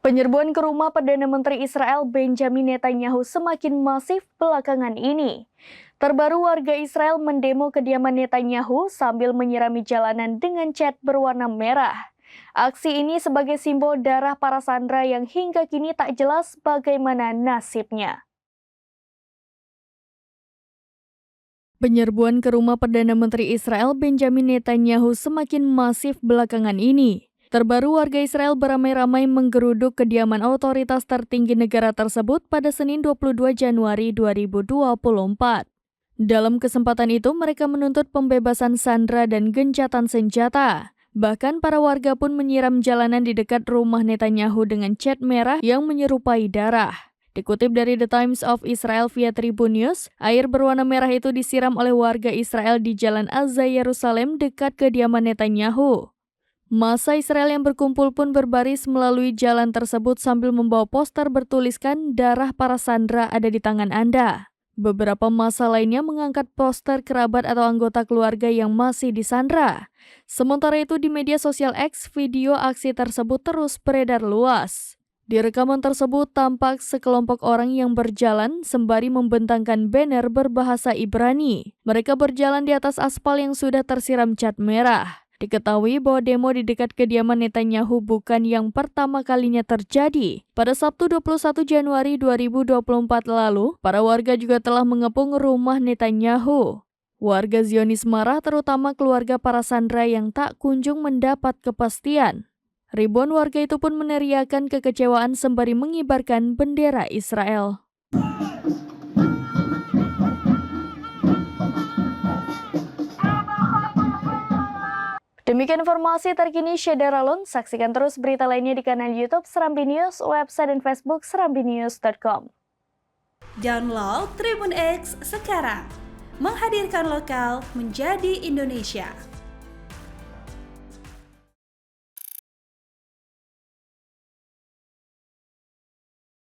Penyerbuan ke rumah Perdana Menteri Israel Benjamin Netanyahu semakin masif belakangan ini. Terbaru warga Israel mendemo kediaman Netanyahu sambil menyirami jalanan dengan cat berwarna merah. Aksi ini sebagai simbol darah para sandera yang hingga kini tak jelas bagaimana nasibnya. Penyerbuan ke rumah Perdana Menteri Israel Benjamin Netanyahu semakin masif belakangan ini. Terbaru warga Israel beramai-ramai menggeruduk kediaman otoritas tertinggi negara tersebut pada Senin 22 Januari 2024. Dalam kesempatan itu mereka menuntut pembebasan sandera dan gencatan senjata. Bahkan para warga pun menyiram jalanan di dekat rumah Netanyahu dengan cat merah yang menyerupai darah. Dikutip dari The Times of Israel via Tribun News, air berwarna merah itu disiram oleh warga Israel di Jalan Azza Yerusalem dekat kediaman Netanyahu. Massa Israel yang berkumpul pun berbaris melalui jalan tersebut sambil membawa poster bertuliskan darah para sandera ada di tangan Anda. Beberapa massa lainnya mengangkat poster kerabat atau anggota keluarga yang masih disandera. Sementara itu di media sosial X, video aksi tersebut terus beredar luas. Di rekaman tersebut tampak sekelompok orang yang berjalan sembari membentangkan banner berbahasa Ibrani. Mereka berjalan di atas aspal yang sudah tersiram cat merah. Diketahui bahwa demo di dekat kediaman Netanyahu bukan yang pertama kalinya terjadi. Pada Sabtu 21 Januari 2024 lalu, para warga juga telah mengepung rumah Netanyahu. Warga Zionis marah terutama keluarga para sandera yang tak kunjung mendapat kepastian. Ribuan warga itu pun meneriakan kekecewaan sembari mengibarkan bendera Israel. Demikian informasi terkini Syederalun. Saksikan terus berita lainnya di kanal YouTube Serambi News, website dan Facebook serambinews.com. Download Tribun X sekarang. Menghadirkan lokal menjadi Indonesia.